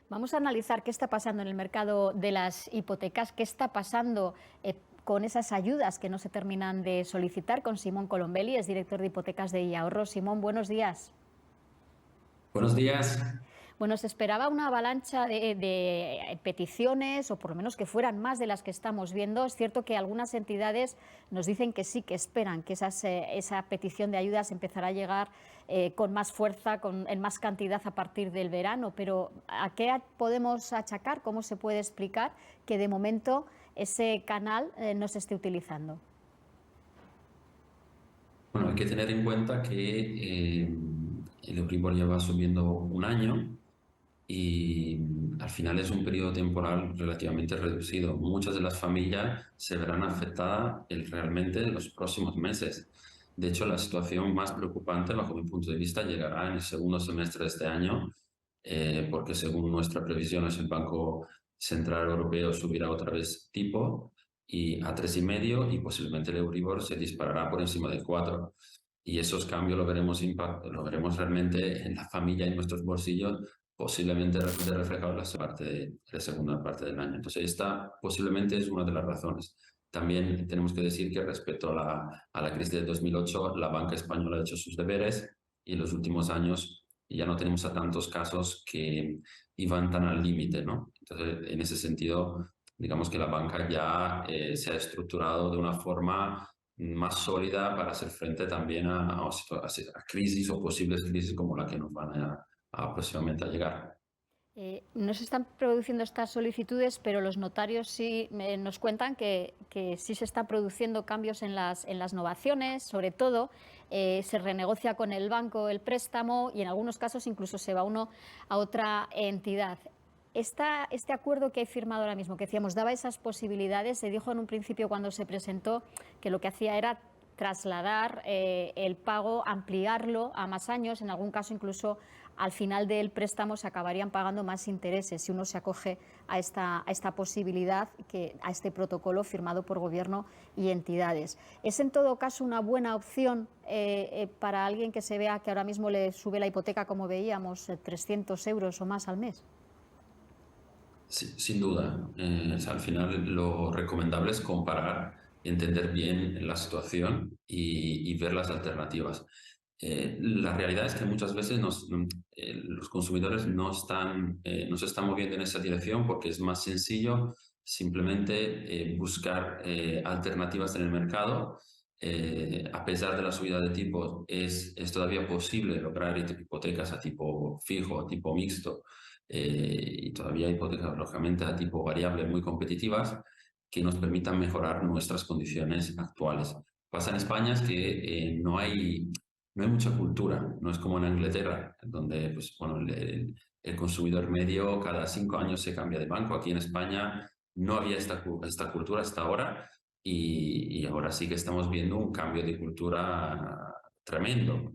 Vamos a analizar qué está pasando en el mercado de las hipotecas, qué está pasando con esas ayudas que no se terminan de solicitar con Simón Colombelli, es director de hipotecas de iAhorro. Simón, buenos días. Buenos días. Bueno, se esperaba una avalancha de peticiones, o por lo menos que fueran más de las que estamos viendo. Es cierto que algunas entidades nos dicen que sí, que esperan que esa petición de ayudas empezará a llegar con más fuerza, en más cantidad a partir del verano. Pero ¿a qué podemos achacar? ¿Cómo se puede explicar que de momento ese canal no se esté utilizando? Bueno, hay que tener en cuenta que el Euribor lleva subiendo un año y al final es un periodo temporal relativamente reducido. Muchas de las familias se verán afectadas realmente en los próximos meses. De hecho, la situación más preocupante, bajo mi punto de vista, llegará en el segundo semestre de este año, porque según nuestras previsiones, el Banco Central Europeo subirá otra vez tipo y a 3,5 y posiblemente el Euribor se disparará por encima de 4. Y esos cambios lo veremos realmente en la familia, en nuestros bolsillos, posiblemente reflejado en la segunda parte del año. Entonces, esta posiblemente es una de las razones. También tenemos que decir que respecto a la crisis de 2008, la banca española ha hecho sus deberes y en los últimos años ya no tenemos a tantos casos que iban tan al límite, ¿no? Entonces, en ese sentido, digamos que la banca ya se ha estructurado de una forma más sólida para hacer frente también a crisis o posibles crisis como la que nos van a próximamente a llegar. No se están produciendo estas solicitudes, pero los notarios sí nos cuentan que sí se están produciendo cambios en las novaciones, sobre todo se renegocia con el banco el préstamo y en algunos casos incluso se va uno a otra entidad. Este acuerdo que hay firmado ahora mismo, que decíamos, daba esas posibilidades, se dijo en un principio cuando se presentó que lo que hacía era trasladar el pago, ampliarlo a más años, en algún caso incluso al final del préstamo se acabarían pagando más intereses si uno se acoge a esta posibilidad, a este protocolo firmado por gobierno y entidades. ¿Es en todo caso una buena opción para alguien que se vea que ahora mismo le sube la hipoteca, como veíamos, 300 euros o más al mes? Sí, sin duda. Al final lo recomendable es comparar, entender bien la situación y ver las alternativas. La realidad es que muchas veces los consumidores no se están moviendo en esa dirección porque es más sencillo simplemente buscar alternativas en el mercado. A pesar de la subida de tipos, es todavía posible lograr hipotecas a tipo fijo, a tipo mixto, y todavía hipotecas, lógicamente, a tipo variable muy competitivas que nos permitan mejorar nuestras condiciones actuales. Pasa en España es que no hay mucha cultura, no es como en Inglaterra, donde pues, bueno, el consumidor medio cada 5 años se cambia de banco. Aquí en España no había esta cultura hasta ahora y ahora sí que estamos viendo un cambio de cultura tremendo.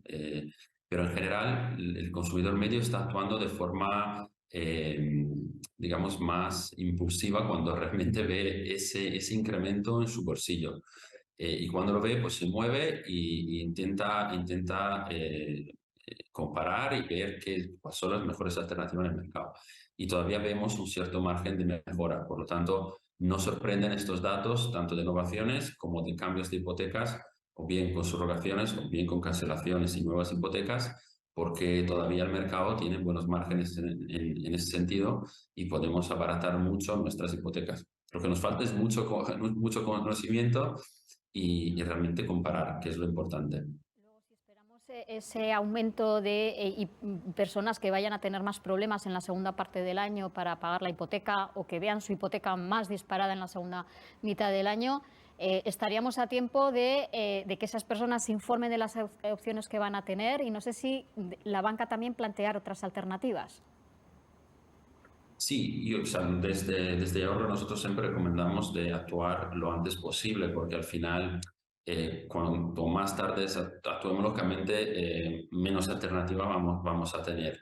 Pero en general el consumidor medio está actuando de forma, digamos, más impulsiva cuando realmente ve ese incremento en su bolsillo. Y cuando lo ve, pues se mueve y intenta comparar y ver cuáles son las mejores alternativas en el mercado. Y todavía vemos un cierto margen de mejora. Por lo tanto, no sorprenden estos datos tanto de innovaciones como de cambios de hipotecas, o bien con subrogaciones, o bien con cancelaciones y nuevas hipotecas, porque todavía el mercado tiene buenos márgenes en ese sentido y podemos abaratar mucho nuestras hipotecas. Lo que nos falta es mucho conocimiento y realmente comparar, que es lo importante. Luego, si esperamos ese aumento de personas que vayan a tener más problemas en la segunda parte del año para pagar la hipoteca o que vean su hipoteca más disparada en la segunda mitad del año, estaríamos a tiempo de que esas personas se informen de las opciones que van a tener y no sé si la banca también plantear otras alternativas. Sí, o sea, desde ahora nosotros siempre recomendamos de actuar lo antes posible, porque al final, cuanto más tarde actuemos locamente, menos alternativa vamos a tener.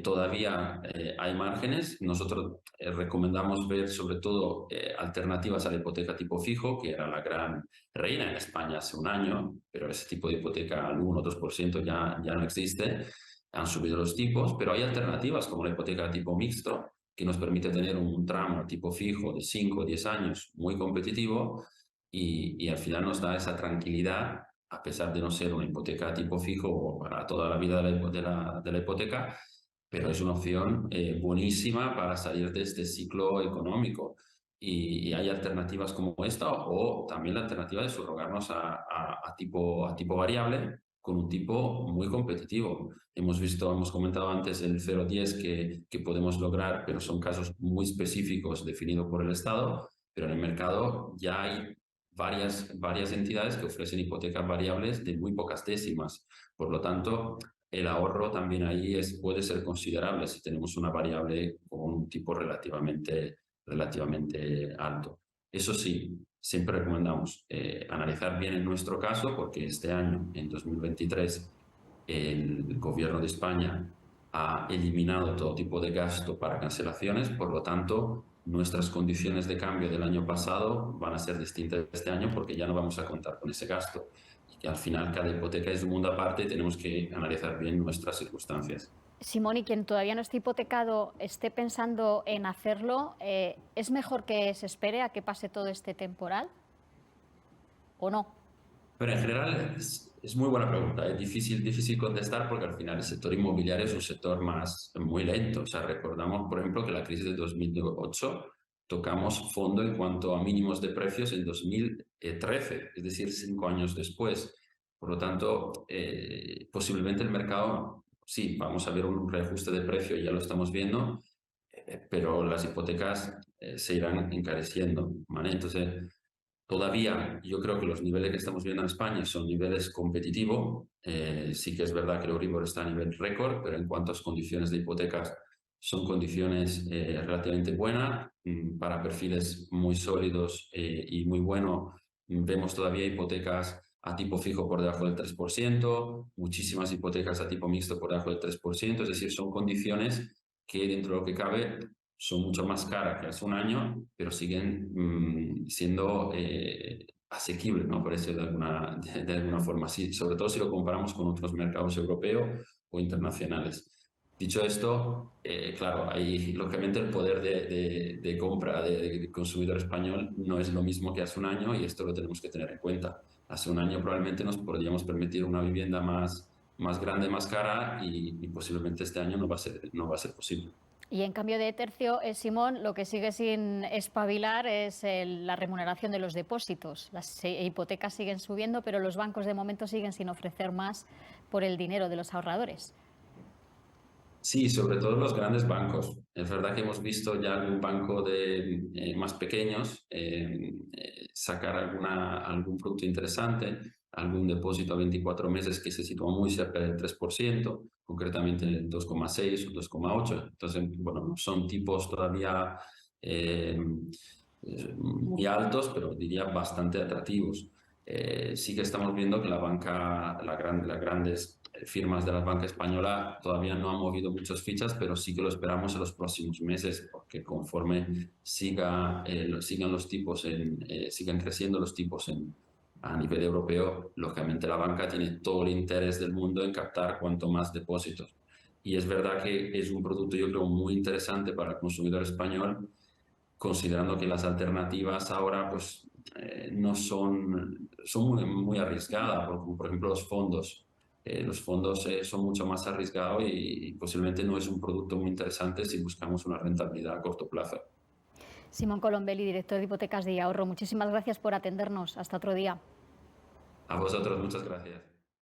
Todavía hay márgenes. Nosotros recomendamos ver sobre todo alternativas a la hipoteca tipo fijo, que era la gran reina en España hace un año, pero ese tipo de hipoteca al 1 o 2% ya no existe. han subido los tipos, pero hay alternativas como la hipoteca tipo mixto, que nos permite tener un tramo tipo fijo de 5 o 10 años muy competitivo y al final nos da esa tranquilidad, a pesar de no ser una hipoteca tipo fijo para toda la vida de la hipoteca, pero es una opción buenísima para salir de este ciclo económico. Y hay alternativas como esta o también la alternativa de subrogarnos a tipo variable con un tipo muy competitivo. Hemos comentado antes el 0,10 que podemos lograr, pero son casos muy específicos definidos por el Estado, pero en el mercado ya hay varias entidades que ofrecen hipotecas variables de muy pocas décimas. Por lo tanto, el ahorro también ahí puede ser considerable si tenemos una variable con un tipo relativamente alto. Eso sí, siempre recomendamos analizar bien en nuestro caso porque este año, en 2023, el gobierno de España ha eliminado todo tipo de gasto para cancelaciones, por lo tanto, nuestras condiciones de cambio del año pasado van a ser distintas este año porque ya no vamos a contar con ese gasto. Y que al final cada hipoteca es un mundo aparte y tenemos que analizar bien nuestras circunstancias. Simón, y quien todavía no esté hipotecado esté pensando en hacerlo, ¿es mejor que se espere a que pase todo este temporal o no? Pero en general es muy buena pregunta. Es difícil contestar porque al final el sector inmobiliario es un sector muy lento. O sea, recordamos, por ejemplo, que la crisis de 2008 tocamos fondo en cuanto a mínimos de precios en 2013, es decir, 5 años después. Por lo tanto, posiblemente el mercado, sí, vamos a ver un reajuste de precio, ya lo estamos viendo, pero las hipotecas se irán encareciendo, ¿vale? Entonces, todavía yo creo que los niveles que estamos viendo en España son niveles competitivos. Sí que es verdad que el Euribor está a nivel récord, pero en cuanto a condiciones de hipotecas son condiciones relativamente buenas para perfiles muy sólidos y muy buenos. Vemos todavía hipotecas a tipo fijo por debajo del 3%, muchísimas hipotecas a tipo mixto por debajo del 3%, es decir, son condiciones que dentro de lo que cabe son mucho más caras que hace un año, pero siguen siendo asequibles, ¿no? Por decirlo de alguna forma, sí, sobre todo si lo comparamos con otros mercados europeos o internacionales. Dicho esto, claro, hay lógicamente el poder de compra del consumidor español no es lo mismo que hace un año y esto lo tenemos que tener en cuenta. Hace un año probablemente nos podríamos permitir una vivienda más grande, más cara y posiblemente este año no va a ser posible. Y en cambio de tercio, Simón, lo que sigue sin espabilar es la remuneración de los depósitos. Las hipotecas siguen subiendo, pero los bancos de momento siguen sin ofrecer más por el dinero de los ahorradores. Sí, sobre todo los grandes bancos. Es verdad que hemos visto ya algún banco más pequeños sacar algún producto interesante, algún depósito a 24 meses que se sitúa muy cerca del 3%, concretamente en el 2,6 o 2,8. Entonces, bueno, no son tipos todavía muy altos, pero diría bastante atractivos. Sí que estamos viendo que las grandes firmas de la banca española todavía no han movido muchas fichas, pero sí que lo esperamos en los próximos meses, porque conforme sigan los tipos sigan creciendo los tipos a nivel europeo, lógicamente la banca tiene todo el interés del mundo en captar cuanto más depósitos. Y es verdad que es un producto, yo creo, muy interesante para el consumidor español, considerando que las alternativas ahora pues, no son muy arriesgadas, como por ejemplo los fondos. Los fondos son mucho más arriesgados y posiblemente no es un producto muy interesante si buscamos una rentabilidad a corto plazo. Simón Colombelli, director de Hipotecas de Ahorro, muchísimas gracias por atendernos. Hasta otro día. A vosotros, muchas gracias.